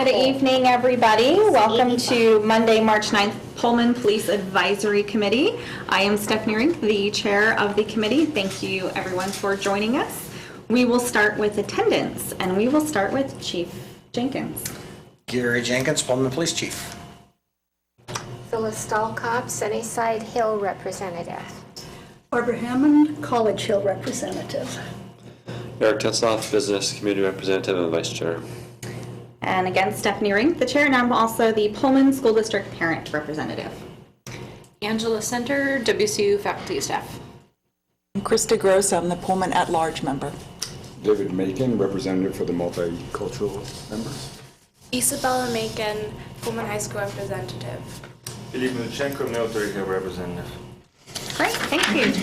Good evening, everybody. Welcome to Monday, March 9th, Pullman Police Advisory Committee. I am Stephanie Rink, the chair of the committee. Thank you, everyone, for joining us. We will start with attendance, and we will start with Chief Jenkins. Gary Jenkins, Pullman Police Chief. Phyllis Dahlkopf, Sunnyside Hill Representative. Barbara Hammond, College Hill Representative. Eric Tetzloff, Business Community Representative and Vice Chair. And again, Stephanie Rink, the chair, and I'm also the Pullman School District Parent Representative. Angela Center, WCU Faculty Staff. Krista Gross, I'm the Pullman at-large member. David Makin, representative for the multicultural members. Isabella Makin, Pullman High School representative. Philippe Luchenko, military Hill representative. Great, thank you.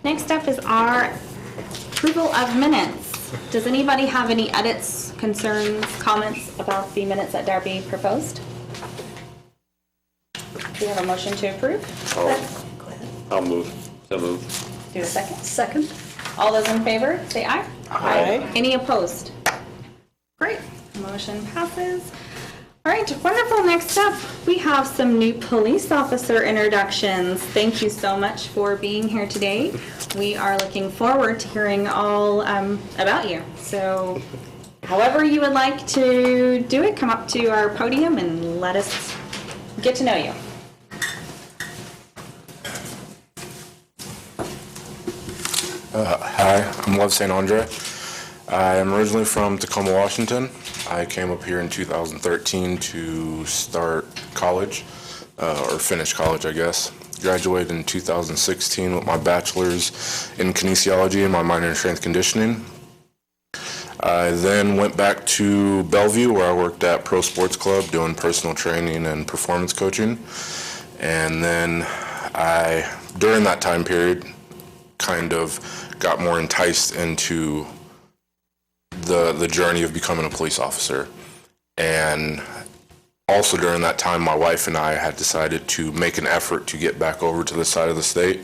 Next up is our approval of minutes. Does anybody have any edits, concerns, comments about the minutes that Darby proposed? Do we have a motion to approve? I'll move. So move. Do a second. Second. All those in favor, say aye. Aye. Any opposed? Great, motion passes. All right, wonderful. Next up, we have some new police officer introductions. Thank you so much for being here today. We are looking forward to hearing all about you. So however you would like to do it, come up to our podium and let us get to know you. Hi, I'm Lev St. Andre. I am originally from Tacoma, Washington. I came up here in 2013 to start college, or finish college, I guess. Graduated in 2016 with my bachelor's in kinesiology and my minor in strength conditioning. I then went back to Bellevue, where I worked at Pro Sports Club doing personal training and performance coaching. And then during that time period, kind of got more enticed into the journey of becoming a police officer. And also during that time, my wife and I had decided to make an effort to get back over to this side of the state.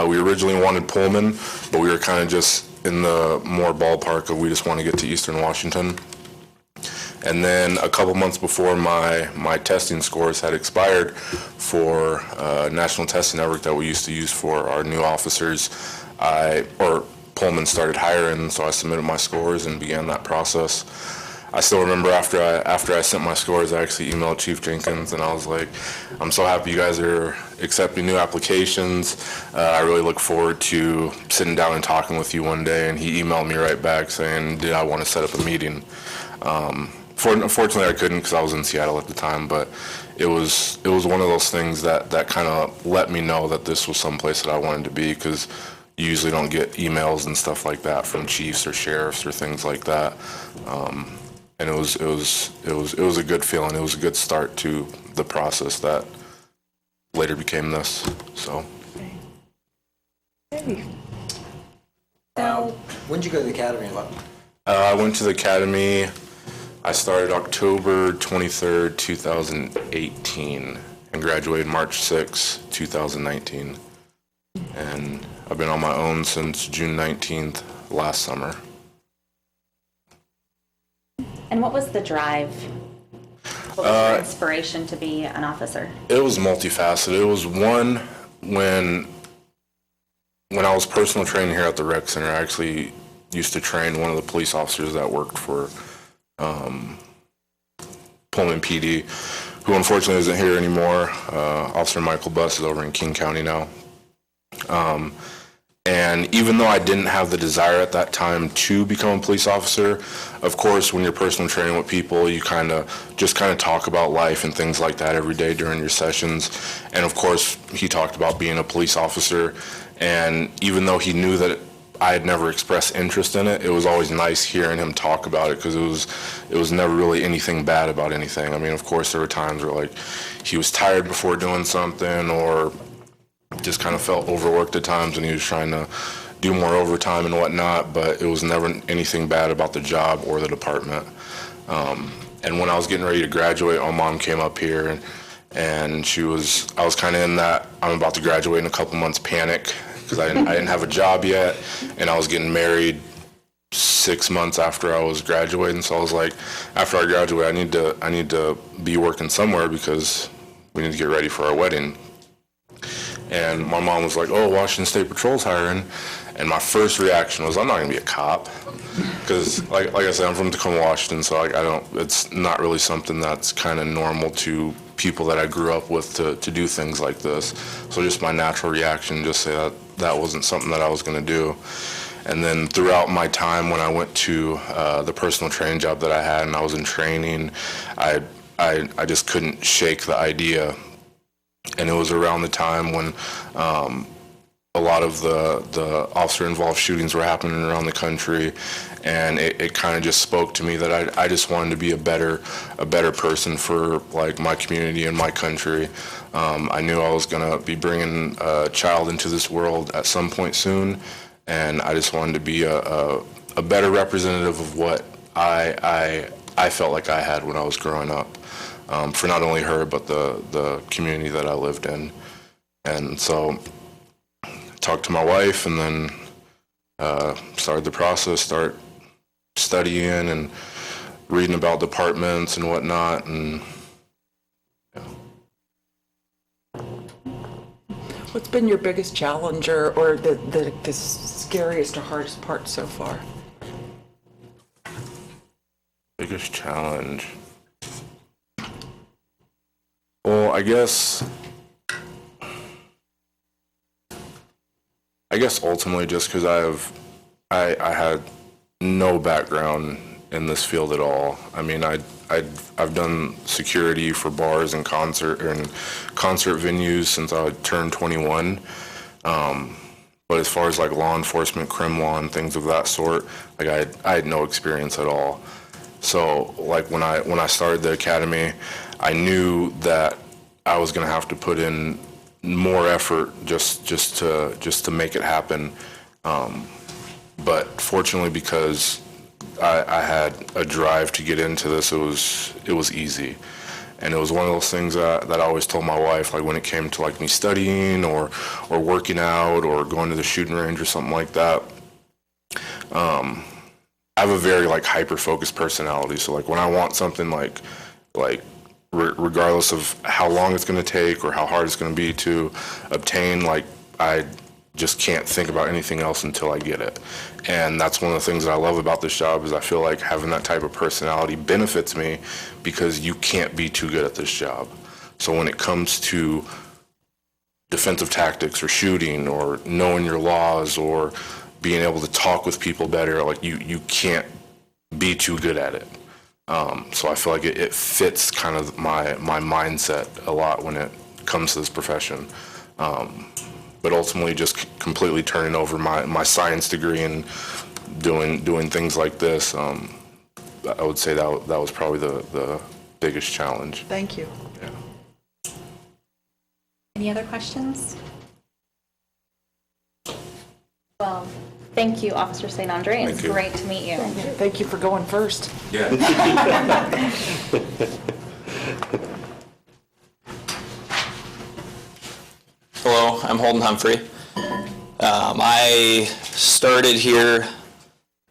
We originally wanted Pullman, but we were kind of just in the more ballpark of we just want to get to Eastern Washington. And then a couple months before my testing scores had expired for a national testing network that we used to use for our new officers, Pullman started hiring, so I submitted my scores and began that process. I still remember after I sent my scores, I actually emailed Chief Jenkins and I was like, I'm so happy you guys are accepting new applications. I really look forward to sitting down and talking with you one day. And he emailed me right back saying, did I want to set up a meeting? Unfortunately, I couldn't because I was in Seattle at the time, but it was one of those things that kind of let me know that this was someplace that I wanted to be, because you usually don't get emails and stuff like that from chiefs or sheriffs or things like that. And it was a good feeling. It was a good start to the process that later became this. So. When did you go to the academy? I went to the academy. I started October 23rd, 2018, and graduated March 6, 2019. And I've been on my own since June 19th last summer. And what was the drive? What was your inspiration to be an officer? It was multifaceted. It was one, when I was personal training here at the rec center, I actually used to train one of the police officers that worked for Pullman PD, who unfortunately isn't here anymore. Officer Michael Buss is over in King County now. And even though I didn't have the desire at that time to become a police officer, of course, when you're personal training with people, you kind of talk about life and things like that every day during your sessions. And of course, he talked about being a police officer. And even though he knew that I had never expressed interest in it, it was always nice hearing him talk about it, because it was never really anything bad about anything. I mean, of course, there were times where like he was tired before doing something, or just kind of felt overworked at times and he was trying to do more overtime and whatnot, but it was never anything bad about the job or the department. And when I was getting ready to graduate, my mom came up here and I was kind of in that I'm about to graduate in a couple months panic, because I didn't have a job yet, and I was getting married 6 months after I was graduating. So I was like, after I graduate, I need to be working somewhere because we need to get ready for our wedding. And my mom was like, oh, Washington State Patrol's hiring. And my first reaction was, I'm not going to be a cop. Because, like I said, I'm from Tacoma, Washington, so it's not really something that's kind of normal to people that I grew up with to do things like this. So just my natural reaction, just say that wasn't something that I was going to do. And then throughout my time when I went to the personal training job that I had and I was in training, I just couldn't shake the idea. And it was around the time when a lot of the officer-involved shootings were happening around the country, and it kind of just spoke to me that I just wanted to be a better person for like my community and my country. I knew I was gonna be bringing a child into this world at some point soon, and I just wanted to be a better representative of what I felt like I had when I was growing up. For not only her, but the community that I lived in. And so I talked to my wife and then started the process, start studying and reading about departments and whatnot. And yeah. What's been your biggest challenge or the scariest or hardest part so far? Biggest challenge. Well, I guess ultimately just because I had no background in this field at all. I mean, I've done security for bars and concert venues since I turned 21. But as far as like law enforcement, crim law, and things of that sort, like I had no experience at all. So like when I started the academy, I knew that I was going to have to put in more effort just to make it happen. But fortunately, because I had a drive to get into this, it was easy. And it was one of those things that I always told my wife, like when it came to like me studying or working out or going to the shooting range or something like that. I have a very like hyper-focused personality. So like when I want something like regardless of how long it's going to take or how hard it's going to be to obtain, like I just can't think about anything else until I get it. And that's one of the things that I love about this job is I feel like having that type of personality benefits me because you can't be too good at this job. So when it comes to defensive tactics or shooting or knowing your laws or being able to talk with people better, like you can't be too good at it. So I feel like it fits kind of my mindset a lot when it comes to this profession. But ultimately just completely turning over my science degree and doing things like this, I would say that was probably the biggest challenge. Thank you. Yeah. Any other questions? Well, thank you, Officer St. Andre. It's great to meet you. Thank you for going first. Yeah. Hello, I'm Holden Humphrey. I started here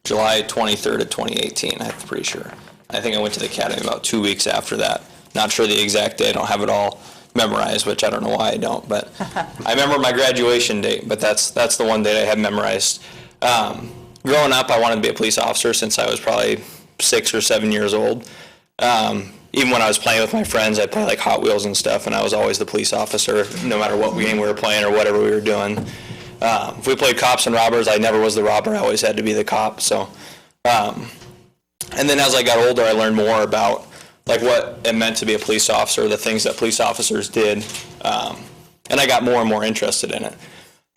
July 23rd of 2018, I'm pretty sure. I think I went to the academy about 2 weeks after that. Not sure the exact day, I don't have it all memorized, which I don't know why I don't, but I remember my graduation date, but that's the one date I had memorized. Growing up, I wanted to be a police officer since I was probably 6 or 7 years old. Even when I was playing with my friends, I'd play like Hot Wheels and stuff, and I was always the police officer, no matter what game we were playing or whatever we were doing. If we played cops and robbers, I never was the robber. I always had to be the cop. So, and then as I got older, I learned more about like what it meant to be a police officer, the things that police officers did, and I got more and more interested in it.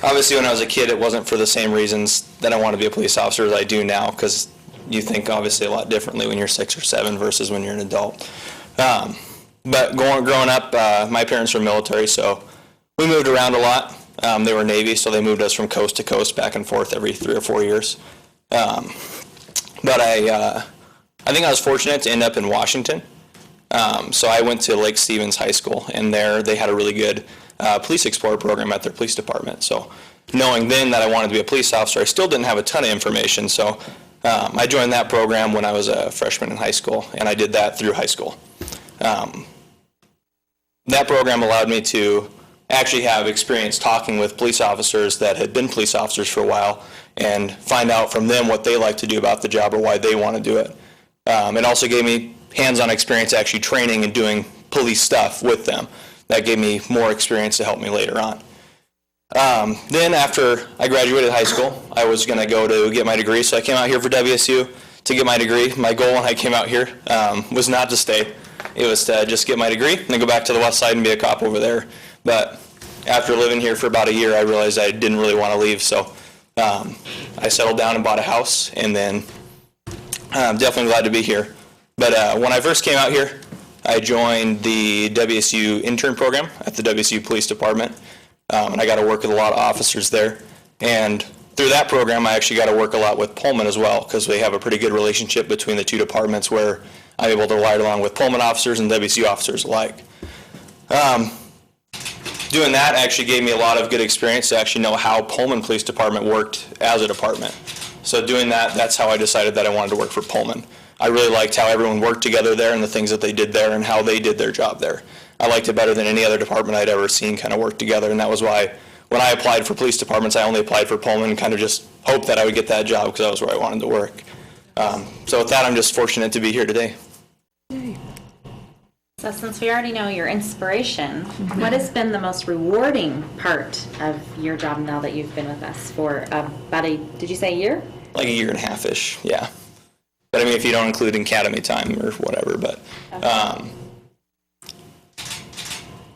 Obviously, when I was a kid, it wasn't for the same reasons that I want to be a police officer as I do now, because you think obviously a lot differently when you're 6 or 7 versus when you're an adult. But growing up, my parents were military, so we moved around a lot. They were Navy, so they moved us from coast to coast, back and forth every 3 or 4 years. But I think I was fortunate to end up in Washington. So I went to Lake Stevens High School, and there they had a really good police explorer program at their police department. So knowing then that I wanted to be a police officer, I still didn't have a ton of information. So I joined that program when I was a freshman in high school, and I did that through high school. That program allowed me to actually have experience talking with police officers that had been police officers for a while and find out from them what they like to do about the job or why they want to do it. It also gave me hands-on experience actually training and doing police stuff with them. That gave me more experience to help me later on. Then after I graduated high school, I was going to go to get my degree, so I came out here for WSU to get my degree. My goal when I came out here was not to stay. It was to just get my degree and then go back to the west side and be a cop over there. But after living here for about a year, I realized I didn't really want to leave, so I settled down and bought a house, and then I'm definitely glad to be here. But when I first came out here, I joined the WSU intern program at the WSU Police Department, and I got to work with a lot of officers there. And through that program, I actually got to work a lot with Pullman as well, because we have a pretty good relationship between the two departments where I'm able to ride along with Pullman officers and WSU officers alike. Doing that actually gave me a lot of good experience to actually know how Pullman Police Department worked as a department. So doing that, that's how I decided that I wanted to work for Pullman. I really liked how everyone worked together there and the things that they did there and how they did their job there. I liked it better than any other department I'd ever seen kind of work together, and that was why when I applied for police departments, I only applied for Pullman and kind of just hoped that I would get that job because that was where I wanted to work. So with that, I'm just fortunate to be here today. So since we already know your inspiration, what has been the most rewarding part of your job now that you've been with us for about did you say a year? Like a year and a half-ish, yeah. But I mean, if you don't include academy time or whatever, but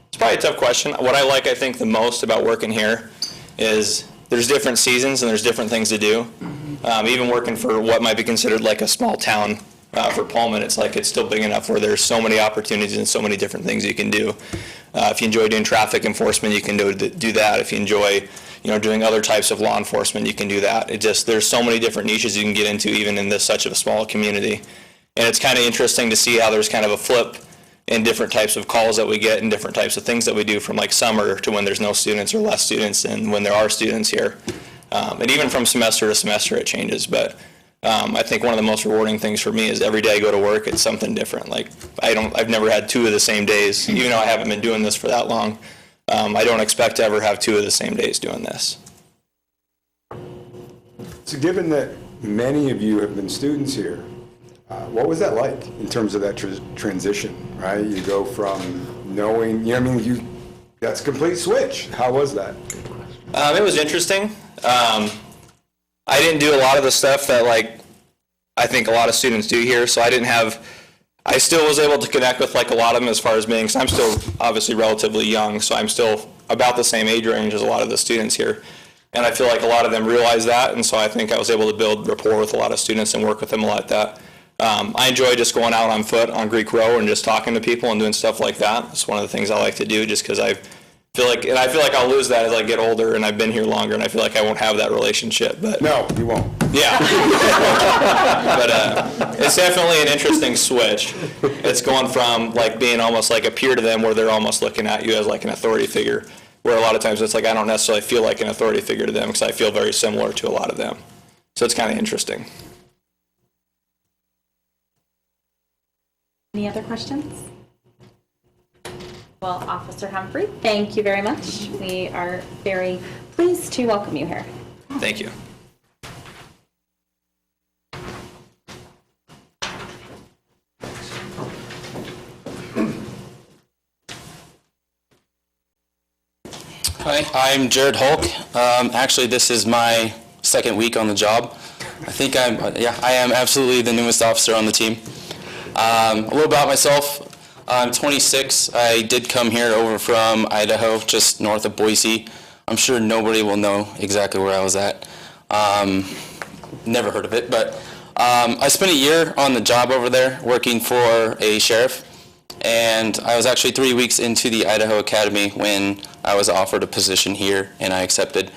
it's probably a tough question. What I like, I think, the most about working here is there's different seasons and there's different things to do. Even working for what might be considered like a small town for Pullman, it's like it's still big enough where there's so many opportunities and so many different things you can do. If you enjoy doing traffic enforcement, you can do that. If you enjoy doing other types of law enforcement, you can do that. There's so many different niches you can get into even in such a small community. And it's kind of interesting to see how there's kind of a flip in different types of calls that we get and different types of things that we do from like summer to when there's no students or less students and when there are students here. And even from semester to semester it changes. But I think one of the most rewarding things for me is every day I go to work, it's something different. Like I've never had 2 of the same days, even though I haven't been doing this for that long. I don't expect to ever have 2 of the same days doing this. So given that many of you have been students here, what was that like in terms of that transition, right? You go from knowing, that's a complete switch. How was that? It was interesting. I didn't do a lot of the stuff that I think a lot of students do here, so I still was able to connect with a lot of them as far as being, because I'm still obviously relatively young, so I'm still about the same age range as a lot of the students here. And I feel like a lot of them realize that, and so I think I was able to build rapport with a lot of students and work with them a lot that. I enjoy just going out on foot on Greek Row and just talking to people and doing stuff like that. It's one of the things I like to do just because I feel like I'll lose that as I get older and I've been here longer and I feel like I won't have that relationship. But no, you won't. Yeah. But it's definitely an interesting switch. It's going from being almost like a peer to them where they're almost looking at you as like an authority figure, where a lot of times it's like I don't necessarily feel like an authority figure to them because I feel very similar to a lot of them. So it's kind of interesting. Any other questions? Well, Officer Humphrey, thank you very much. We are very pleased to welcome you here. Thank you. Hi, I'm Jared Hulk. Actually, this is my second week on the job. I think I am absolutely the newest officer on the team. A little about myself. I'm 26. I did come here over from Idaho, just north of Boise. I'm sure nobody will know exactly where I was at. Never heard of it, but I spent a year on the job over there working for a sheriff, and I was actually 3 weeks into the Idaho Academy when I was offered a position here, and I accepted.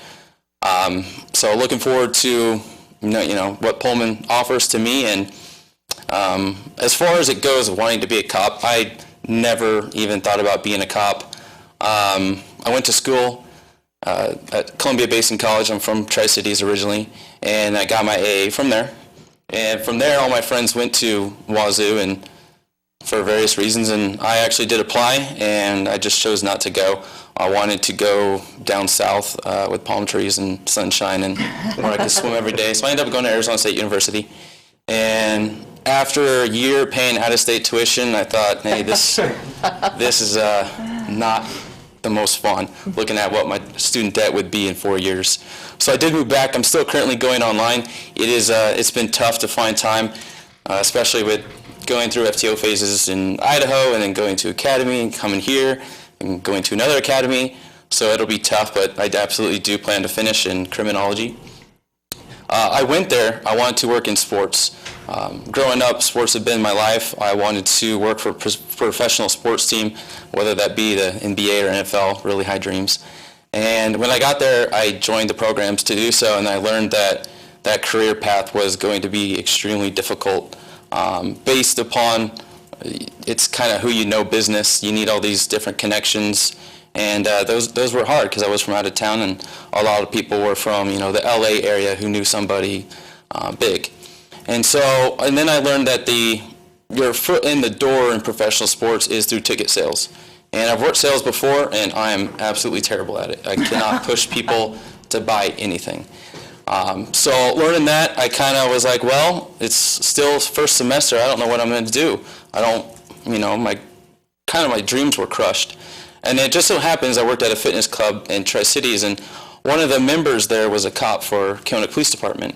So looking forward to what Pullman offers to me, and as far as it goes of wanting to be a cop, I never even thought about being a cop. I went to school at Columbia Basin College. I'm from Tri-Cities originally, and I got my AA from there. And from there, all my friends went to Wazoo and for various reasons, and I actually did apply, and I just chose not to go. I wanted to go down south with palm trees and sunshine and where I could swim every day. So I ended up going to Arizona State University. And after a year paying out-of-state tuition, I thought, hey, this is not the most fun, looking at what my student debt would be in 4 years. So I did move back. I'm still currently going online. It's been tough to find time, especially with going through FTO phases in Idaho and then going to academy and coming here and going to another academy. So it'll be tough, but I absolutely do plan to finish in criminology. I went there. I wanted to work in sports. Growing up, sports have been my life. I wanted to work for a professional sports team, whether that be the NBA or NFL, really high dreams. And when I got there, I joined the programs to do so, and I learned that that career path was going to be extremely difficult based upon it's kind of who you know business. You need all these different connections, and those were hard because I was from out of town, and a lot of people were from the LA area who knew somebody big. And then I learned that your foot in the door in professional sports is through ticket sales. And I've worked sales before, and I am absolutely terrible at it. I cannot push people to buy anything. So learning that, I kind of was like, well, it's still first semester. I don't know what I'm going to do. My dreams were crushed. And it just so happens I worked at a fitness club in Tri-Cities, and one of the members there was a cop for Kewnuk Police Department.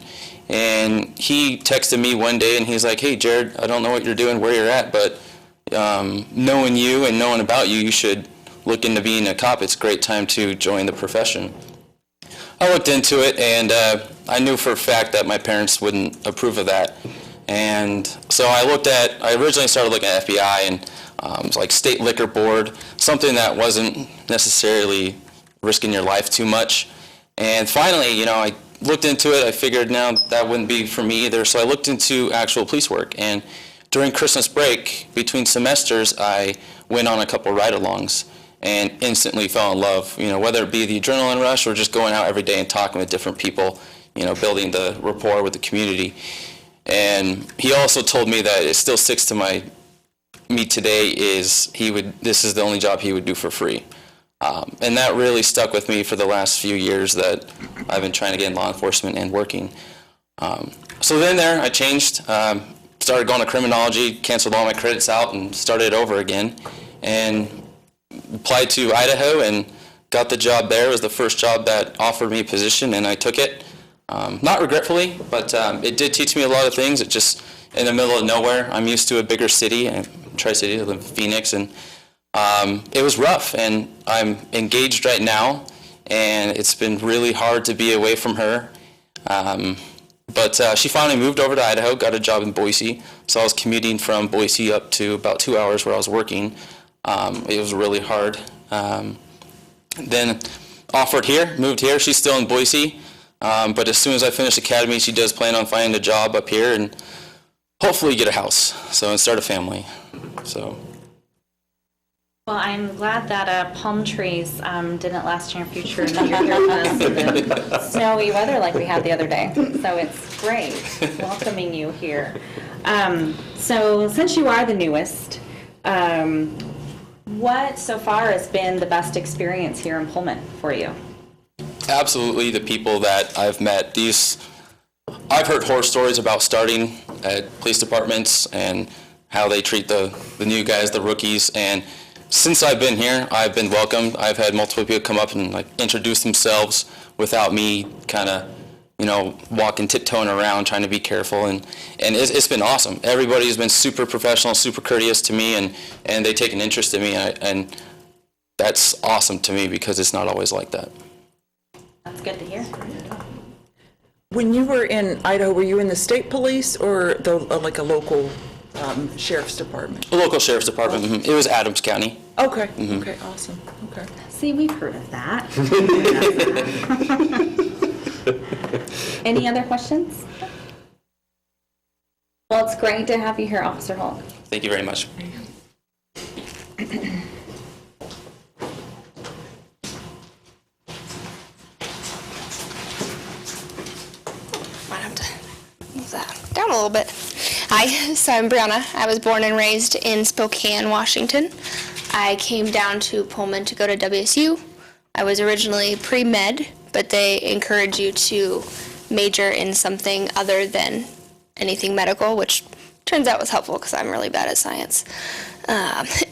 And he texted me one day, and he's like, hey, Jared, I don't know what you're doing, where you're at, but knowing you and knowing about you, you should look into being a cop. It's a great time to join the profession. I looked into it, and I knew for a fact that my parents wouldn't approve of that. And so I originally started looking at FBI and it was like state liquor board, something that wasn't necessarily risking your life too much. And finally, I looked into it. I figured now that wouldn't be for me either. So I looked into actual police work. And during Christmas break, between semesters, I went on a couple ride-alongs and instantly fell in love, whether it be the adrenaline rush or just going out every day and talking with different people, building the rapport with the community. And he also told me that it still sticks to me today this is the only job he would do for free. And that really stuck with me for the last few years that I've been trying to get in law enforcement and working. So then I changed, started going to criminology, canceled all my credits out and started over again, and applied to Idaho and got the job there. It was the first job that offered me a position, and I took it. Not regretfully, but it did teach me a lot of things. It just, in the middle of nowhere, I'm used to a bigger city, Tri-City, I live in Phoenix, and it was rough, and I'm engaged right now, and it's been really hard to be away from her. But she finally moved over to Idaho, got a job in Boise, so I was commuting from Boise up to about 2 hours where I was working. It was really hard. Then offered here, moved here. She's still in Boise, but as soon as I finish academy, she does plan on finding a job up here and hopefully get a house, and start a family. Well, I'm glad that palm trees didn't last in your future and that you're here with us in the snowy weather like we had the other day. So it's great welcoming you here. So since you are the newest, what so far has been the best experience here in Pullman for you? Absolutely, the people that I've met. I've heard horror stories about starting at police departments and how they treat the new guys, the rookies, and since I've been here, I've been welcomed. I've had multiple people come up and introduce themselves without me kind of, walking, tiptoeing around, trying to be careful, and it's been awesome. Everybody's been super professional, super courteous to me, and they take an interest in me, and that's awesome to me because it's not always like that. That's good to hear. When you were in Idaho, were you in the state police or a local sheriff's department? The local sheriff's department. Mm-hmm. It was Adams County. Okay. Mm-hmm. Okay. Awesome. Okay. See, we've heard of that. Any other questions? Well, it's great to have you here, Officer Hulk. Thank you very much. Might have to move that down a little bit. Hi, so I'm Breauna. I was born and raised in Spokane, Washington. I came down to Pullman to go to WSU. I was originally pre-med, but they encourage you to major in something other than anything medical, which turns out was helpful because I'm really bad at science.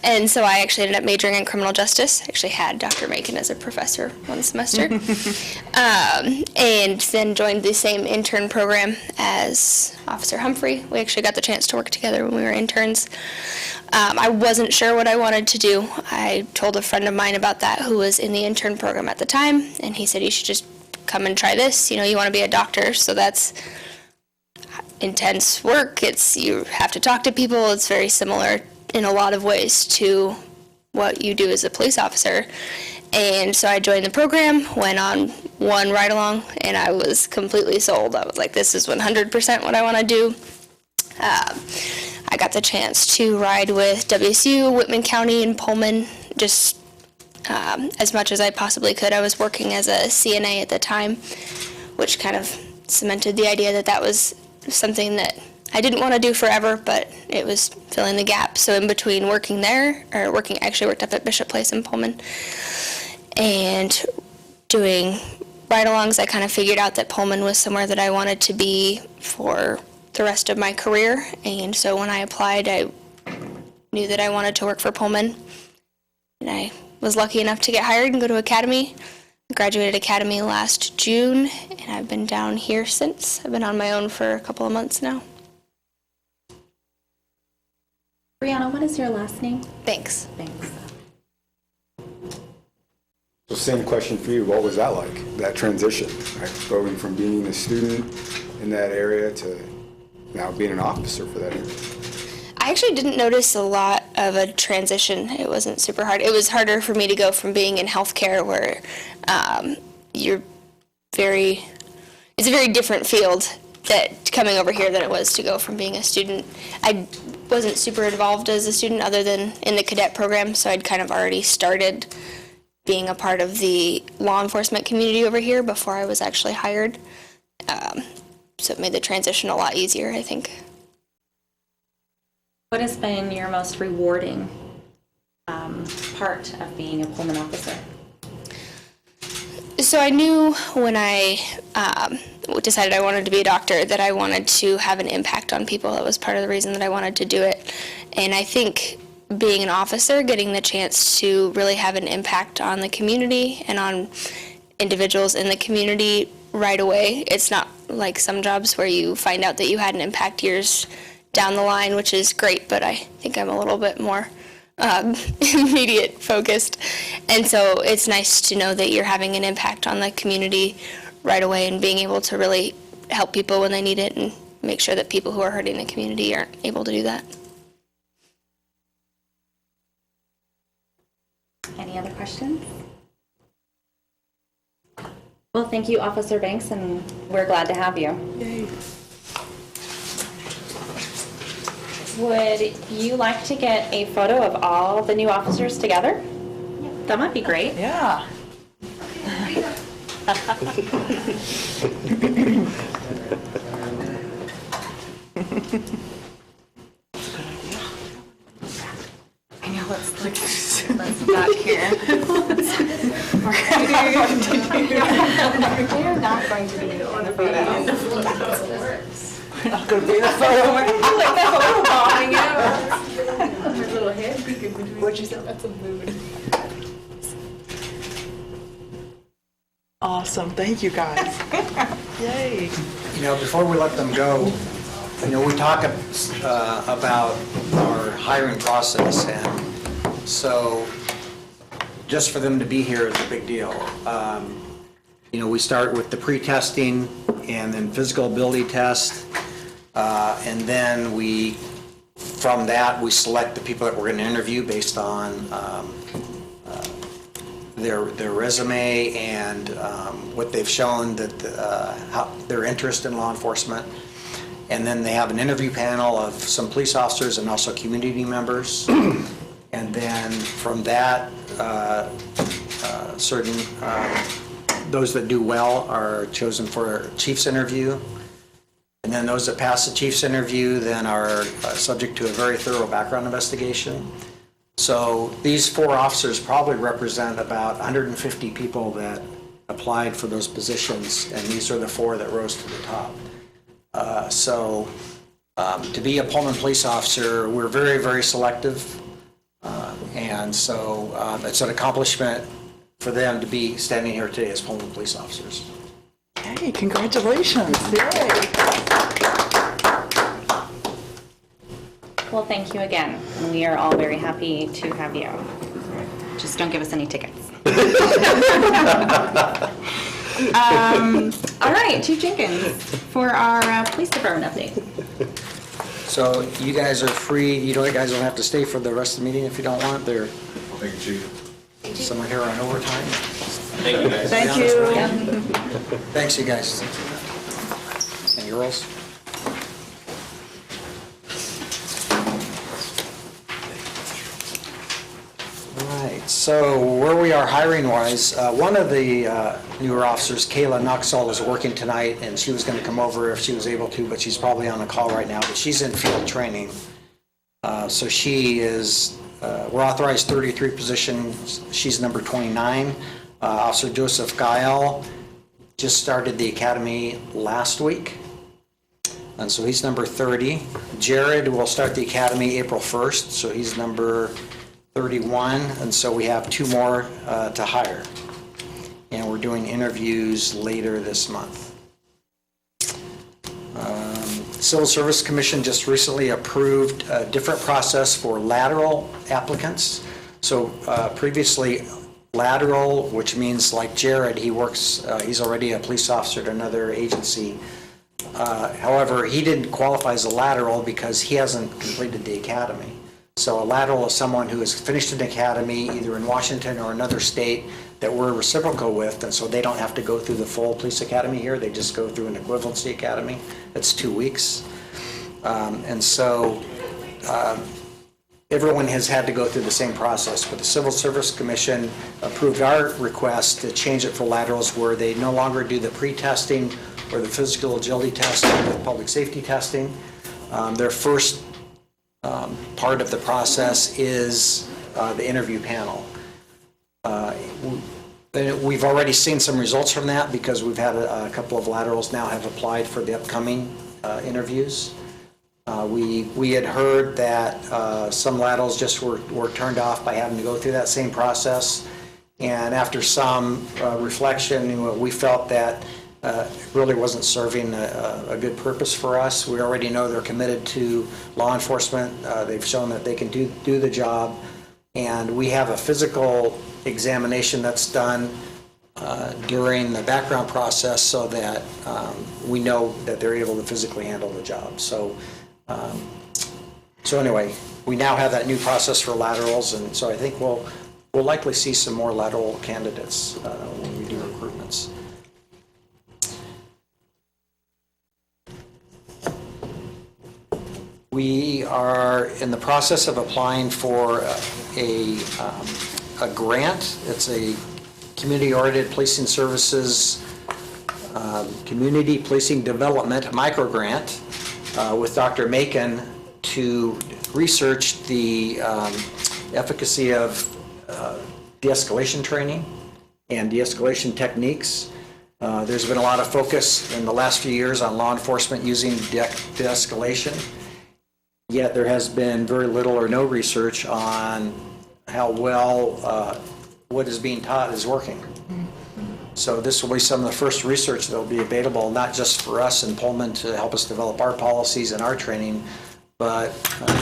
And so I actually ended up majoring in criminal justice. I actually had Dr. Makin as a professor one semester. And then joined the same intern program as Officer Humphrey. We actually got the chance to work together when we were interns. I wasn't sure what I wanted to do. I told a friend of mine about that who was in the intern program at the time, and he said, you should just come and try this. You know, you want to be a doctor, so that's intense work. You have to talk to people. It's very similar in a lot of ways to what you do as a police officer. And so I joined the program, went on one ride-along, and I was completely sold. I was like, this is 100% what I want to do. I got the chance to ride with WSU, Whitman County, and Pullman just as much as I possibly could. I was working as a CNA at the time, which kind of cemented the idea that that was something that I didn't want to do forever, but it was filling the gap. So in between working there, actually worked up at Bishop Place in Pullman, and doing ride-alongs, I kind of figured out that Pullman was somewhere that I wanted to be for the rest of my career. And so when I applied, I knew that I wanted to work for Pullman. And I was lucky enough to get hired and go to Academy. I graduated Academy last June, and I've been down here since. I've been on my own for a couple of months now. Breauna, what is your last name? Thanks. Thanks. So same question for you. What was that like, that transition, right? Going from being a student in that area to now being an officer for that area? I actually didn't notice a lot of a transition. It wasn't super hard. It was harder for me to go from being in healthcare where it's a very different field that coming over here than it was to go from being a student. I wasn't super involved as a student other than in the cadet program, so I'd kind of already started being a part of the law enforcement community over here before I was actually hired. So it made the transition a lot easier, I think. What has been your most rewarding part of being a Pullman officer? So I knew when I decided I wanted to be a doctor that I wanted to have an impact on people. That was part of the reason that I wanted to do it. And I think being an officer, getting the chance to really have an impact on the community and on individuals in the community right away. It's not like some jobs where you find out that you had an impact years down the line, which is great, but I think I'm a little bit more immediate focused. And so it's nice to know that you're having an impact on the community right away and being able to really help people when they need it and make sure that people who are hurting the community aren't able to do that. Any other questions? Well, thank you, Officer Banks, and we're glad to have you. Yay. Would you like to get a photo of all the new officers together? That might be great. Yeah. I know, let's not here. We're not going to be in the photo. We're not going to be in the photo. I like that photo bombing out. Her little head peeking between. What'd you say? That's a mood. Awesome. Thank you, guys. Yay. You know, before we let them go, you know, we talk about our hiring process, and so just for them to be here is a big deal. You know, we start with the pre-testing and then physical ability test, and then from that, we select the people that we're going to interview based on their resume and what they've shown, how their interest in law enforcement. And then they have an interview panel of some police officers and also community members. And then from that, those that do well are chosen for a chief's interview. And then those that pass the chief's interview then are subject to a very thorough background investigation. So these 4 officers probably represent about 150 people that applied for those positions, and these are the 4 that rose to the top. To be a Pullman police officer, we're very, very selective. And so it's an accomplishment for them to be standing here today as Pullman police officers. Hey, congratulations. Yay. Well, thank you again. And we are all very happy to have you. Just don't give us any tickets. All right, Chief Jenkins, for our police department update. So you guys are free. You guys don't have to stay for the rest of the meeting if you don't want. Thank you, Chief. Someone here on overtime. Thank you, guys. Thank you. Thanks, you guys. And girls. All right, so where we are hiring-wise, one of the newer officers, Kayla Nuxall, is working tonight, and she was going to come over if she was able to, but she's probably on a call right now, but she's in field training. So she is, we're authorized 33 positions. She's number 29. Officer Joseph Guile just started the academy last week, and so he's number 30. Jared will start the academy April 1st, so he's number 31, and so we have 2 more to hire. And we're doing interviews later this month. Civil Service Commission just recently approved a different process for lateral applicants. So previously, lateral, which means like Jared, he works, he's already a police officer at another agency. However, he didn't qualify as a lateral because he hasn't completed the academy. So a lateral is someone who has finished an academy either in Washington or another state that we're reciprocal with, and so they don't have to go through the full police academy here. They just go through an equivalency academy. It's 2 weeks. And so everyone has had to go through the same process, but the Civil Service Commission approved our request to change it for laterals where they no longer do the pre-testing or the physical agility testing with public safety testing. Their first part of the process is the interview panel. We've already seen some results from that because we've had a couple of laterals now have applied for the upcoming interviews. We had heard that some laterals just were turned off by having to go through that same process. And after some reflection, we felt that it really wasn't serving a good purpose for us. We already know they're committed to law enforcement. They've shown that they can do the job. And we have a physical examination that's done during the background process so that we know that they're able to physically handle the job. So anyway, we now have that new process for laterals, and so I think we'll likely see some more lateral candidates when we do recruitments. We are in the process of applying for a grant. It's a community-oriented policing services, community policing development micro-grant with Dr. Makin to research the efficacy of de-escalation training and de-escalation techniques. There's been a lot of focus in the last few years on law enforcement using de-escalation, yet there has been very little or no research on how well what is being taught is working. So this will be some of the first research that will be available, not just for us in Pullman to help us develop our policies and our training, but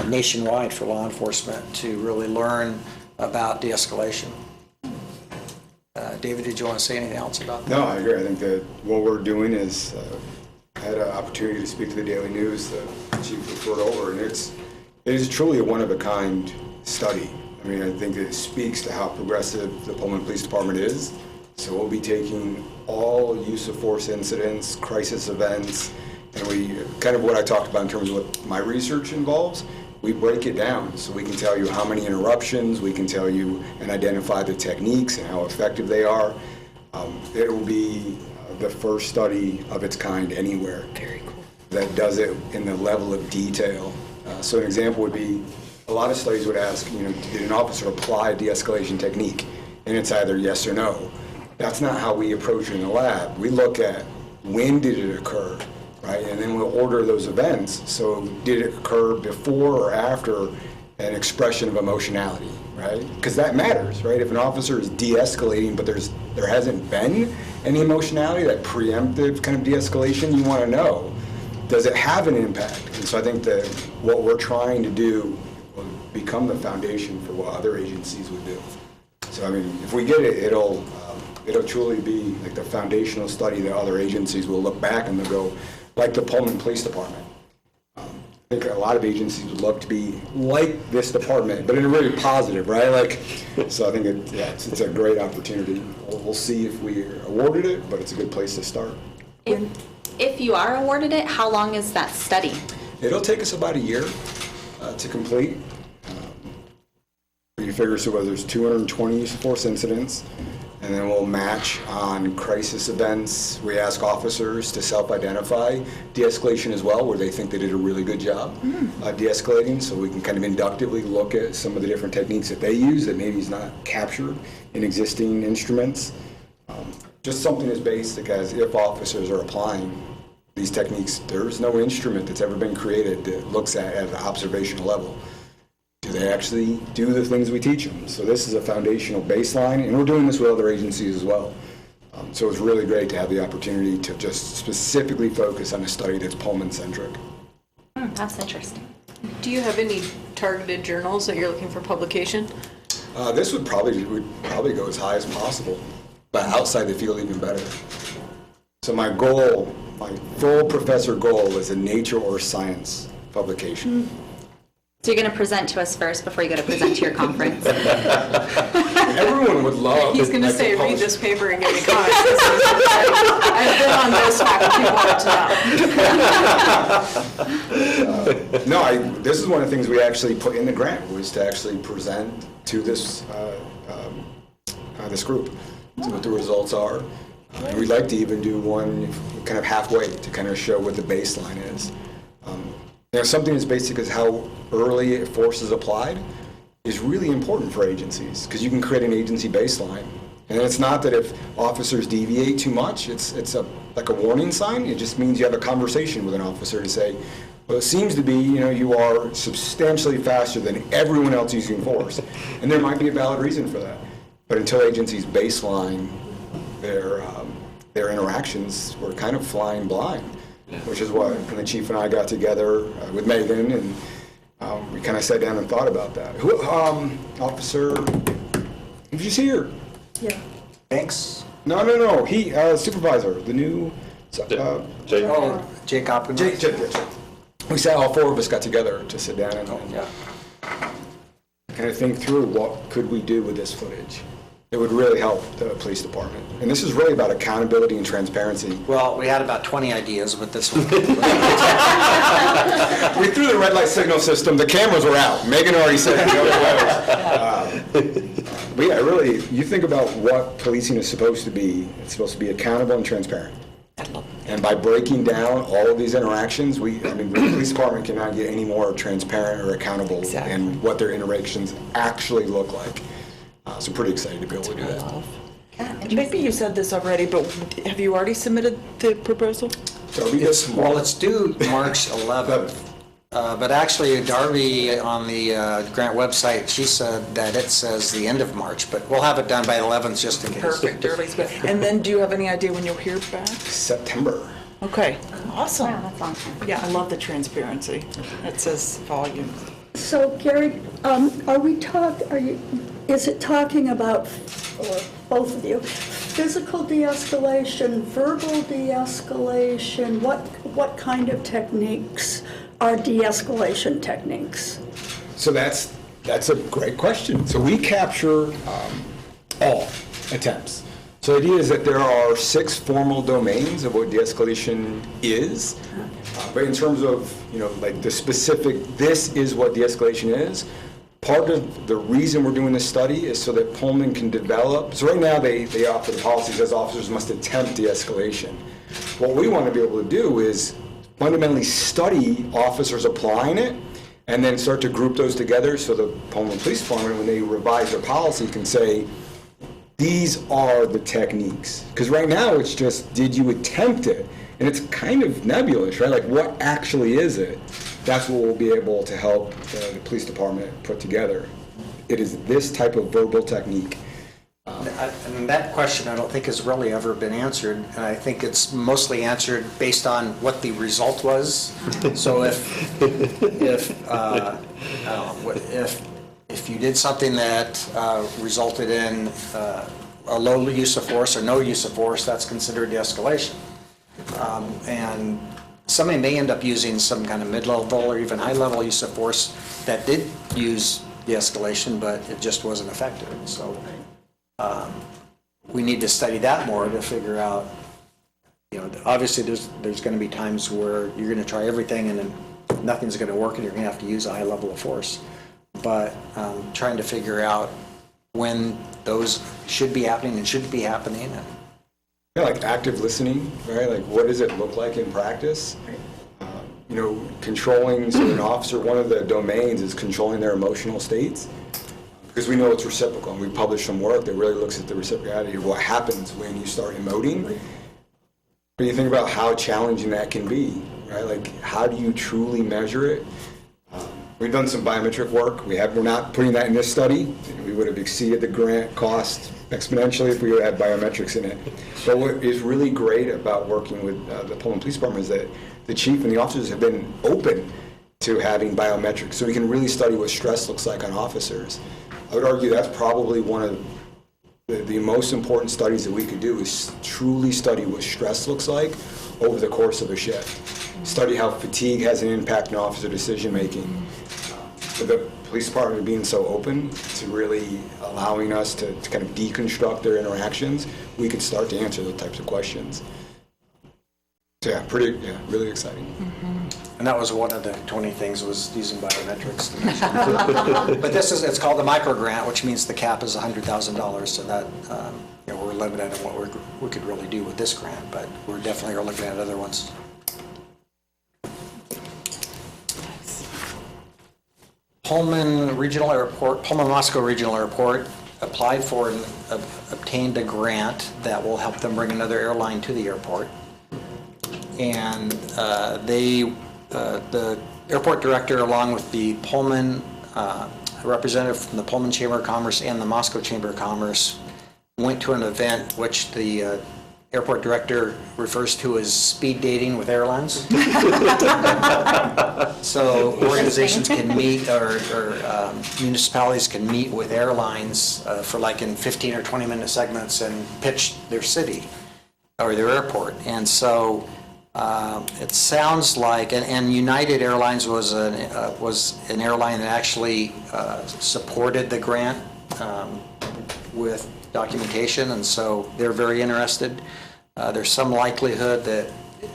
nationwide for law enforcement to really learn about de-escalation. David, did you want to say anything else about that? No, I agree. I think that what we're doing is, I had an opportunity to speak to the Daily News, the chief referred over, and it is truly a one-of-a-kind study. I mean, I think it speaks to how progressive the Pullman Police Department is. So we'll be taking all use of force incidents, crisis events, and we, kind of what I talked about in terms of what my research involves, we break it down so we can tell you how many interruptions, we can tell you and identify the techniques and how effective they are. It will be the first study of its kind anywhere. Very cool. that does it in the level of detail. So an example would be, a lot of studies would ask, did an officer apply a de-escalation technique? And it's either yes or no. That's not how we approach it in the lab. We look at when did it occur, right? And then we'll order those events. So did it occur before or after an expression of emotionality, right? Because that matters, right? If an officer is de-escalating, but there hasn't been any emotionality, that preemptive kind of de-escalation, you want to know, does it have an impact? And so I think that what we're trying to do will become the foundation for what other agencies would do. So I mean, if we get it, it'll truly be like the foundational study that other agencies will look back and they'll go, like the Pullman Police Department. I think a lot of agencies would love to be like this department, but in a really positive, right? So I think it's a great opportunity. We'll see if we awarded it, but it's a good place to start. If you are awarded it, how long is that study? It'll take us about a year to complete. You figure so there's 220 force incidents, and then we'll match on crisis events. We ask officers to self-identify de-escalation as well, where they think they did a really good job de-escalating, so we can kind of inductively look at some of the different techniques that they use that maybe is not captured in existing instruments. Just something as basic as if officers are applying these techniques, there's no instrument that's ever been created that looks at an observational level. Do they actually do the things we teach them? So this is a foundational baseline, and we're doing this with other agencies as well. So it's really great to have the opportunity to just specifically focus on a study that's Pullman-centric. That's interesting. Do you have any targeted journals that you're looking for publication? This would probably go as high as possible, but outside the field even better. So my full professor goal is a Nature or Science publication. So you're going to present to us first before you go to present to your conference. Everyone would love. He's going to say, read this paper and give me comments. I've been on this faculty board to No, this is one of the things we actually put in the grant, was to actually present to this group, to what the results are. We'd like to even do one kind of halfway to kind of show what the baseline is. Something as basic as how early force is applied is really important for agencies, because you can create an agency baseline. And it's not that if officers deviate too much, it's like a warning sign. It just means you have a conversation with an officer to say, well, it seems to be, you are substantially faster than everyone else using force. And there might be a valid reason for that. But until agencies baseline their interactions, we're kind of flying blind. Which is what the chief and I got together with Makin, and we kind of sat down and thought about that. Officer, if you see her. Yeah. Thanks. No. He, supervisor, the new. Jake Oppenheimer. Jake. We sat, all four of us got together to sit down and kind of think through what could we do with this footage. It would really help the police department. And this is really about accountability and transparency. Well, we had about 20 ideas, but this one. We threw the red light signal system. The cameras were out. Makin already said but yeah, really, you think about what policing is supposed to be. It's supposed to be accountable and transparent. And by breaking down all of these interactions, the police department cannot get any more transparent or accountable in what their interactions actually look like. So pretty excited to be able to do that. Maybe you said this already, but have you already submitted the proposal? It's due March 11th. But actually, Darby on the grant website, she said that it says the end of March, but we'll have it done by 11th just in case. Perfect. And then do you have any idea when you'll hear back? September. Okay. Awesome. Wow, that's awesome. Yeah, I love the transparency. It says volume. So Gary, is it talking about, or both of you, physical de-escalation, verbal de-escalation? What kind of techniques are de-escalation techniques? So that's a great question. So we capture all attempts. So the idea is that there are 6 formal domains of what de-escalation is. But in terms of, like the specific, this is what de-escalation is, part of the reason we're doing this study is so that Pullman can develop. So right now they offer the policy says officers must attempt de-escalation. What we want to be able to do is fundamentally study officers applying it and then start to group those together so the Pullman Police Department, when they revise their policy, can say, these are the techniques. Because right now it's just, did you attempt it? And it's kind of nebulous, right? Like, what actually is it? That's what we'll be able to help the police department put together. It is this type of verbal technique. And that question I don't think has really ever been answered, and I think it's mostly answered based on what the result was. So if you did something that resulted in a low use of force or no use of force, that's considered de-escalation. And somebody may end up using some kind of mid-level or even high-level use of force that did use de-escalation, but it just wasn't effective. So we need to study that more to figure out, obviously there's going to be times where you're going to try everything and then nothing's going to work and you're going to have to use a high level of force. But trying to figure out when those should be happening and shouldn't be happening. Yeah, like active listening, right? Like, what does it look like in practice? Controlling, so an officer, one of the domains is controlling their emotional states. Because we know it's reciprocal, and we published some work that really looks at the reciprocity of what happens when you start emoting. But you think about how challenging that can be, right? Like, how do you truly measure it? We've done some biometric work. We're not putting that in this study. We would have exceeded the grant cost exponentially if we had biometrics in it. But what is really great about working with the Pullman Police Department is that the chief and the officers have been open to having biometrics, so we can really study what stress looks like on officers. I would argue that's probably one of the most important studies that we could do, is truly study what stress looks like over the course of a shift. Study how fatigue has an impact on officer decision-making. With the police department being so open to really allowing us to kind of deconstruct their interactions, we could start to answer those types of questions. So really exciting. And that was one of the 20 things, was using biometrics. But it's called the micro grant, which means the cap is $100,000, so that we're limited on what we could really do with this grant, but we're definitely looking at other ones. Pullman Moscow Regional Airport applied for and obtained a grant that will help them bring another airline to the airport. And the airport director, along with the Pullman representative from the Pullman Chamber of Commerce and the Moscow Chamber of Commerce, went to an event which the airport director refers to as speed dating with airlines. So organizations can meet, or municipalities can meet with airlines for like in 15 or 20-minute segments and pitch their city or their airport. And so it sounds like, and United Airlines was an airline that actually supported the grant with documentation, and so they're very interested. There's some likelihood that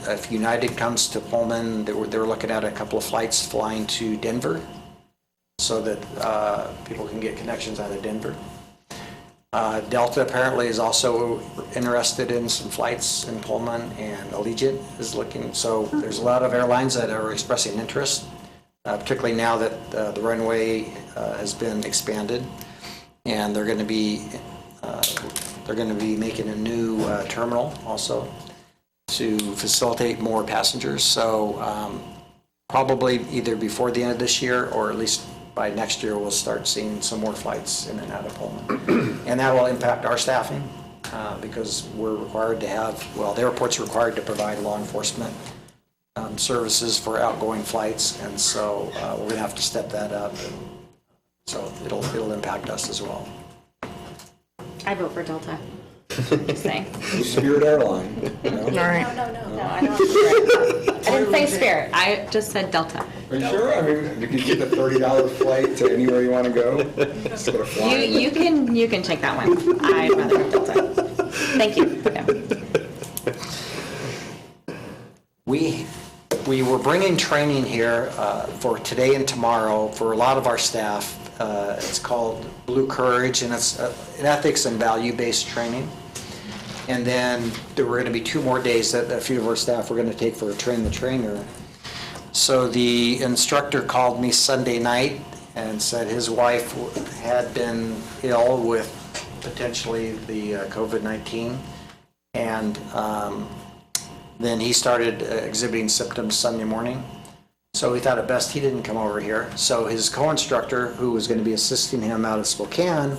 if United comes to Pullman, they're looking at a couple of flights flying to Denver so that people can get connections out of Denver. Delta apparently is also interested in some flights in Pullman, and Allegiant is looking. So there's a lot of airlines that are expressing interest, particularly now that the runway has been expanded, and they're going to be making a new terminal also to facilitate more passengers. So probably either before the end of this year or at least by next year, we'll start seeing some more flights in and out of Pullman. And that will impact our staffing because we're required to have, the airport's required to provide law enforcement services for outgoing flights. And so we're going to have to step that up. So it'll impact us as well. I vote for Delta. Just saying. Spirit Airline. No, I don't Spirit. I didn't say Spirit. I just said Delta. Are you sure? I mean, you can get the $30 flight to anywhere you want to go. Instead of flying. You can check that one. I'd rather have Delta. Thank you. Yeah. We were bringing training here for today and tomorrow for a lot of our staff. It's called Blue Courage, and it's an ethics and value-based training. And then there were going to be 2 more days that a few of our staff were going to take for a train the trainer. So the instructor called me Sunday night and said his wife had been ill with potentially the COVID-19. And then he started exhibiting symptoms Sunday morning. So we thought it best he didn't come over here. So his co-instructor, who was going to be assisting him out of Spokane,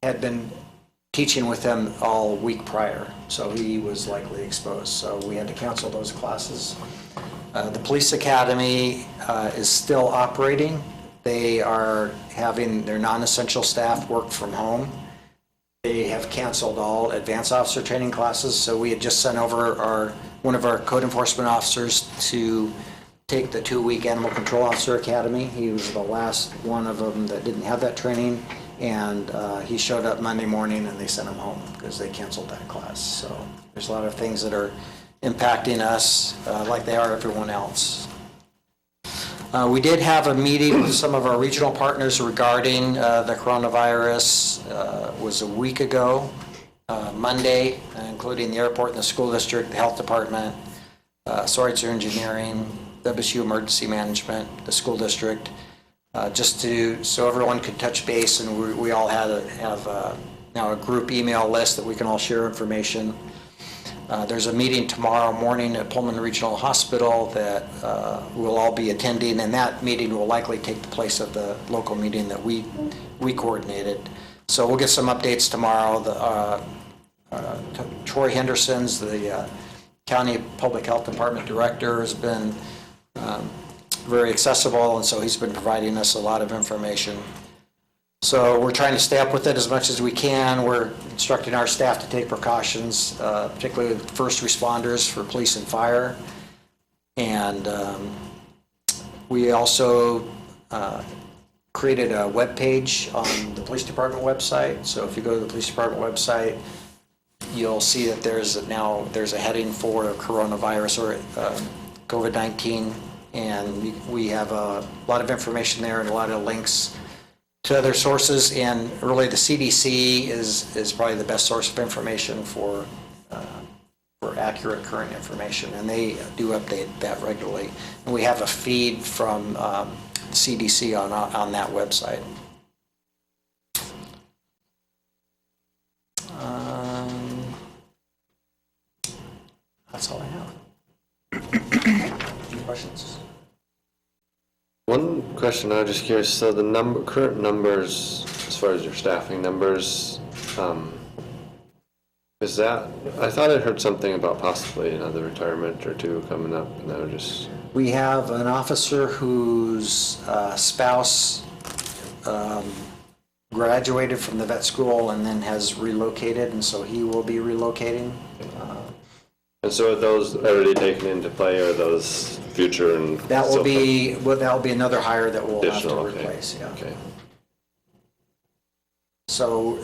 had been teaching with him all week prior. So he was likely exposed. So we had to cancel those classes. The police academy is still operating. They are having their non-essential staff work from home. They have canceled all advanced officer training classes. So we had just sent over one of our code enforcement officers to take the 2-week animal control officer academy. He was the last one of them that didn't have that training, and he showed up Monday morning and they sent him home because they canceled that class. So there's a lot of things that are impacting us like they are everyone else. We did have a meeting with some of our regional partners regarding the coronavirus. It was a week ago, Monday, including the airport and the school district, the health department, Soritzer Engineering, WSU Emergency Management, the school district, just so everyone could touch base, and we all have now a group email list that we can all share information. There's a meeting tomorrow morning at Pullman Regional Hospital that we'll all be attending, and that meeting will likely take the place of the local meeting that we coordinated. So we'll get some updates tomorrow. Troy Henderson's the County Public Health Department Director has been very accessible, and so he's been providing us a lot of information. So we're trying to stay up with it as much as we can. We're instructing our staff to take precautions, particularly with first responders for police and fire. And we also created a web page on the police department website. So if you go to the police department website, you'll see that there's a heading for coronavirus or COVID-19, and we have a lot of information there and a lot of links to other sources, and really the CDC is probably the best source of information for accurate current information, and they do update that regularly. And we have a feed from the CDC on that website. That's all I have. Any questions? One question, I'm just curious, so the current numbers, as far as your staffing numbers, is that, I thought I heard something about possibly another retirement or 2 coming up, and I was just... We have an officer whose spouse graduated from the vet school and then has relocated, and so he will be relocating. And so are those already taken into play, or are those future and... That will be another hire that we'll have to okay. replace, yeah. Okay. So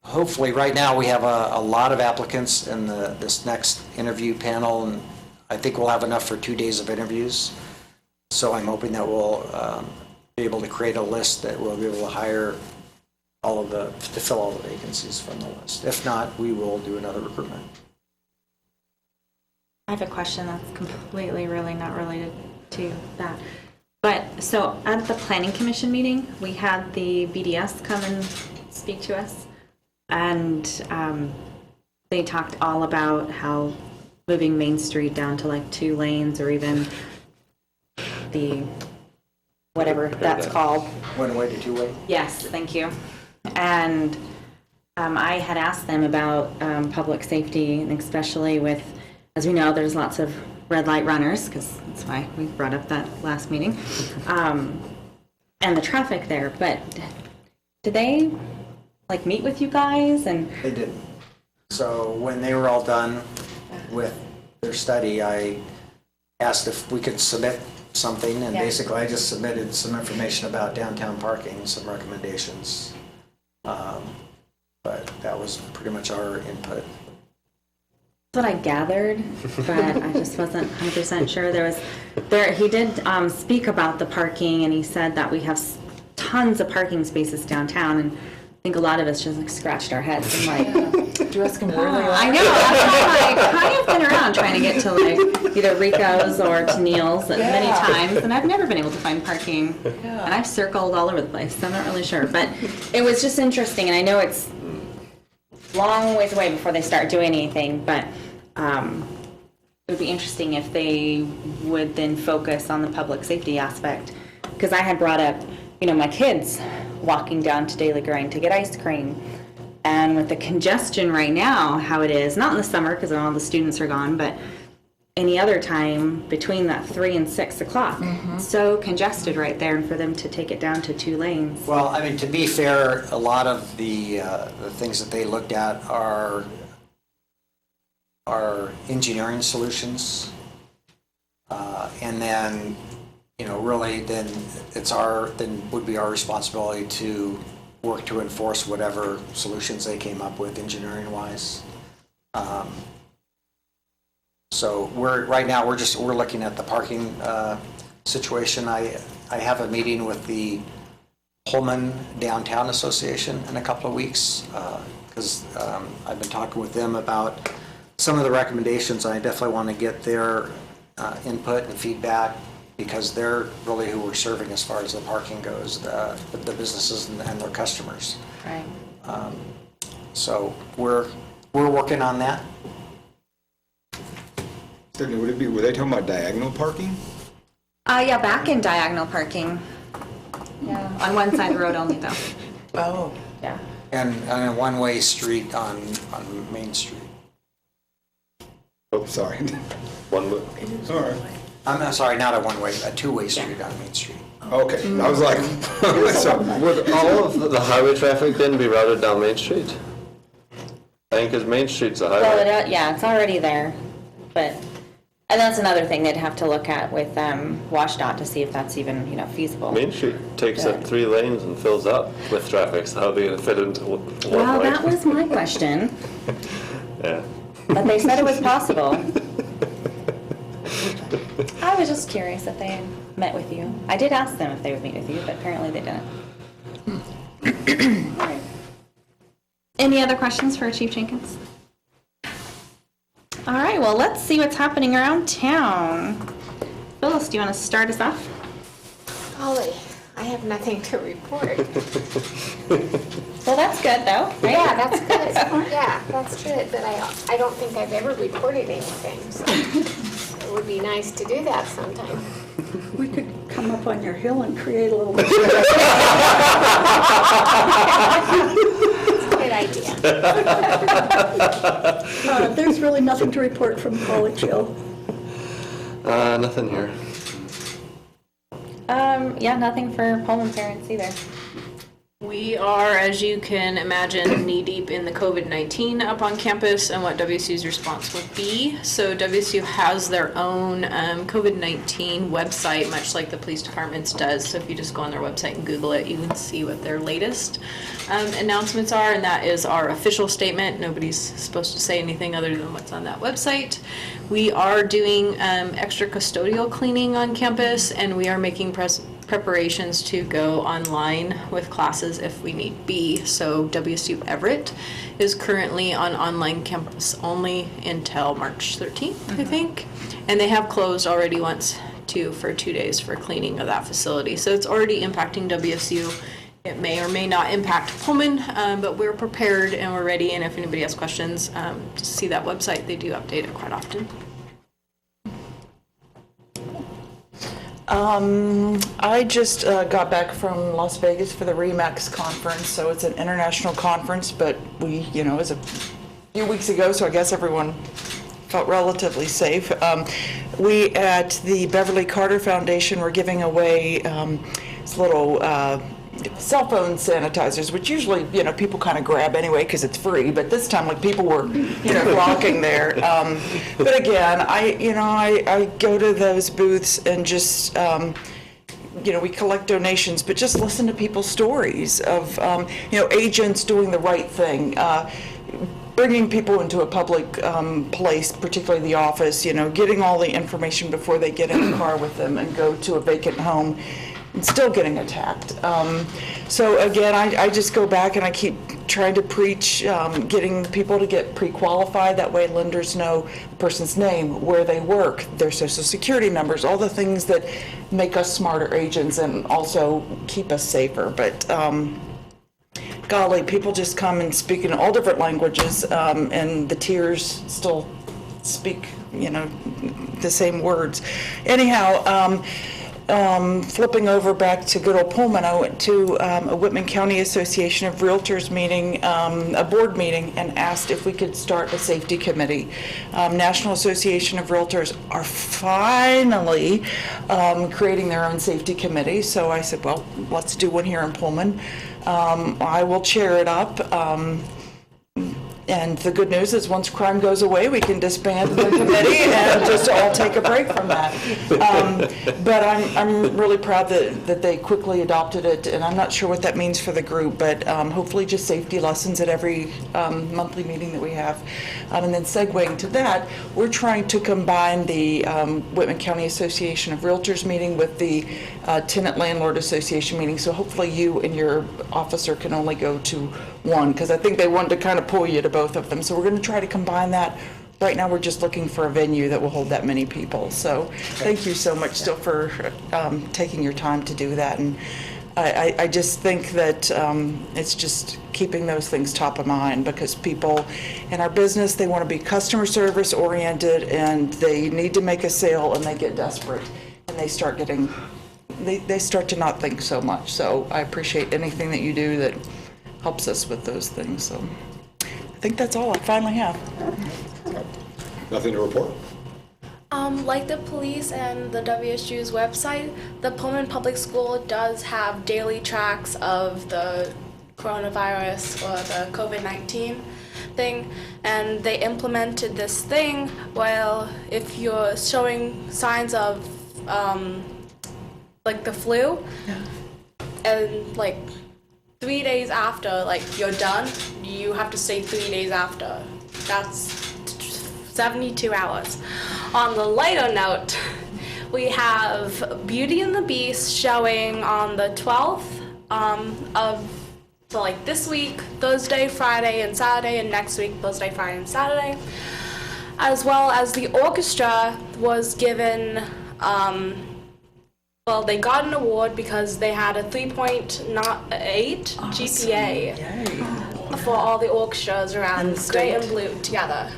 hopefully, right now, we have a lot of applicants in this next interview panel, and I think we'll have enough for 2 days of interviews. So I'm hoping that we'll be able to create a list that we'll be able to hire to fill all the vacancies from the list. If not, we will do another recruitment. I have a question that's completely really not related to that. But so at the planning commission meeting, we had the BDS come and speak to us, and they talked all about how moving Main Street down to like 2 lanes, or even the whatever that's called. 1-way to 2-way? Yes, thank you. And I had asked them about public safety, and especially with, as we know, there's lots of red light runners, because that's why we brought up that last meeting, and the traffic there. But did they meet with you guys? And They did. So when they were all done with their study, I asked if we could submit something, and basically I just submitted some information about downtown parking, some recommendations. But that was pretty much our input. That's what I gathered, but I just wasn't 100% sure. He did speak about the parking, and he said that we have tons of parking spaces downtown, and think a lot of us just like scratched our heads and like, Do you ask them where they are? I know, I've kind of been around trying to get to like either Rico's or to Neil's many times, and I've never been able to find parking. And I've circled all over the place, so I'm not really sure. But it was just interesting, and I know it's long ways away before they start doing anything, but it would be interesting if they would then focus on the public safety aspect. Because I had brought up, my kids walking down to Daily Grind to get ice cream. And with the congestion right now, how it is, not in the summer because all the students are gone, but any other time between that 3 and 6 o'clock. So congested right there, and for them to take it down to 2 lanes. Well, I mean, to be fair, a lot of the things that they looked at are engineering solutions. And then, really then would be our responsibility to work to enforce whatever solutions they came up with engineering-wise. So right now we're looking at the parking situation. I have a meeting with the Pullman Downtown Association in a couple of weeks because I've been talking with them about some of the recommendations. I definitely want to get their input and feedback because they're really who we're serving as far as the parking goes, the businesses and their customers. Right. So we're working on that. Stephanie, were they talking about diagonal parking? Yeah, back in diagonal parking. Yeah, on one side of the road only though. Oh. Yeah. And a one-way street on Main Street. Oh, sorry. One way. All right. I'm sorry, not a one-way, a two-way street on Main Street. Okay, I was like, so, Would all of the highway traffic then be routed down Main Street? I think because Main Street's a highway. Well, yeah, it's already there, and that's another thing they'd have to look at with WashDOT to see if that's even feasible. Main Street takes up 3 lanes and fills up with traffic, so how are they going to fit into one Well, way? that was my question, Yeah. but they said it was possible. I was just curious if they met with you. I did ask them if they would meet with you, but apparently they didn't. All right. Any other questions for Chief Jenkins? All right, well, let's see what's happening around town. Phyllis, do you want to start us off? Golly, I have nothing to report. Well, that's good, though, right? Yeah, that's good. Yeah, that's good, but I don't think I've ever reported anything, so it would be nice to do that sometime. We could come up on your hill and create a little... It's a good idea. There's really nothing to report from College Hill. Nothing here. Yeah, nothing for Pullman parents either. We are, as you can imagine, knee-deep in the COVID-19 up on campus and what WSU's response would be. So WSU has their own COVID-19 website, much like the police department's does. So if you just go on their website and Google it, you can see what their latest announcements are, and that is our official statement. Nobody's supposed to say anything other than what's on that website. We are doing extra custodial cleaning on campus, and we are making preparations to go online with classes if we need be. So WSU Everett is currently on online campus only until March 13th, I think. And they have closed already once too for 2 days for cleaning of that facility. So it's already impacting WSU. It may or may not impact Pullman, but we're prepared and we're ready. And if anybody has questions, just see that website. They do update it quite often. I just got back from Las Vegas for the RE/MAX conference, so it's an international conference, but it was a few weeks ago, so I guess everyone felt relatively safe. We at the Beverly Carter Foundation were giving away this little cell phone sanitizers, which usually, people kind of grab anyway because it's free, but this time, people were, flocking there. But again, I go to those booths and just, we collect donations, but just listen to people's stories of, agents doing the right thing, bringing people into a public place, particularly the office, getting all the information before they get in the car with them and go to a vacant home. and still getting attacked. So again, I just go back and I keep trying to preach getting people to get pre-qualified. That way lenders know the person's name, where they work, their social security numbers, all the things that make us smarter agents and also keep us safer. But golly, people just come and speak in all different languages, and the tiers still speak, the same words. Anyhow, flipping over back to good old Pullman, I went to a Whitman County Association of Realtors meeting, a board meeting, and asked if we could start a safety committee. National Association of Realtors are finally creating their own safety committee, so I said, well, let's do one here in Pullman. I will chair it up. And the good news is once crime goes away, we can disband the committee and just all take a break from that. But I'm really proud that they quickly adopted it, and I'm not sure what that means for the group, but hopefully just safety lessons at every monthly meeting that we have. And then segueing to that, we're trying to combine the Whitman County Association of Realtors meeting with the Tenant Landlord Association meeting, so hopefully you and your officer can only go to one, because I think they wanted to kind of pull you to both of them. So we're going to try to combine that. Right now, we're just looking for a venue that will hold that many people. So thank you so much still for taking your time to do that. And I just think that it's just keeping those things top of mind, because people in our business, they want to be customer service oriented, and they need to make a sale, and they get desperate, and they start getting, they start to not think so much. So I appreciate anything that you do that helps us with those things. So I think that's all I finally have. Nothing to report? Like the police and the WSU's website, the Pullman Public School does have daily tracks of the coronavirus or the COVID-19 thing, and they implemented this thing, well, if you're showing signs of like the flu, and like 3 days after, like, you're done, you have to stay 3 days after. That's 72 hours. On the lighter note, we have Beauty and the Beast showing on the 12th so like this week, Thursday, Friday, and Saturday, and next week, Thursday, Friday, and Saturday. As well as the orchestra was given, well, they got an award because they had a 3.8 GPA for all the orchestras around gray and blue together.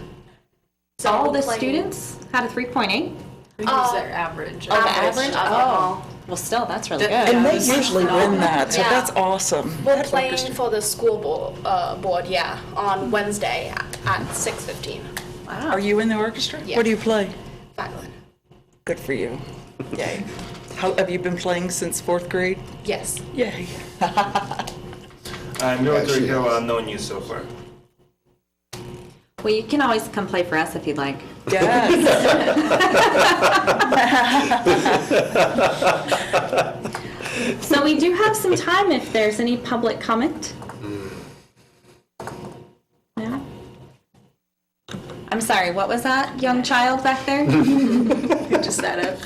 So all the students had a 3.8? I think it was their average. Oh, the average? Oh. Well, still, that's really good. And they usually win that, so that's awesome. We're playing for the school board, on Wednesday at 6:15. Wow. Are you in the orchestra? Yes. What do you play? Violin. Good for you. Yay. How, have you been playing since 4th grade? Yes. Yay. Military Hill, no news so far. Well, you can always come play for us if you'd like. Yes. So we do have some time if there's any public comment. No? I'm sorry, what was that young child back there? Just sat up.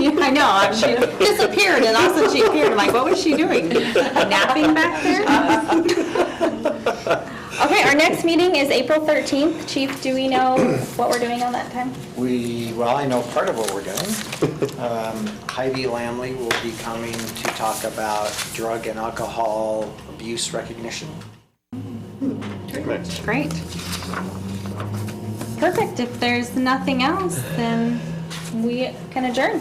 I know, she disappeared and all of a sudden she appeared. I'm like, what was she doing? Napping back there? Okay, our next meeting is April 13th. Chief, do we know what we're doing on that time? Well, I know part of what we're doing. Heidi Lamley will be coming to talk about drug and alcohol abuse recognition. Great. Perfect. If there's nothing else, then we can adjourn.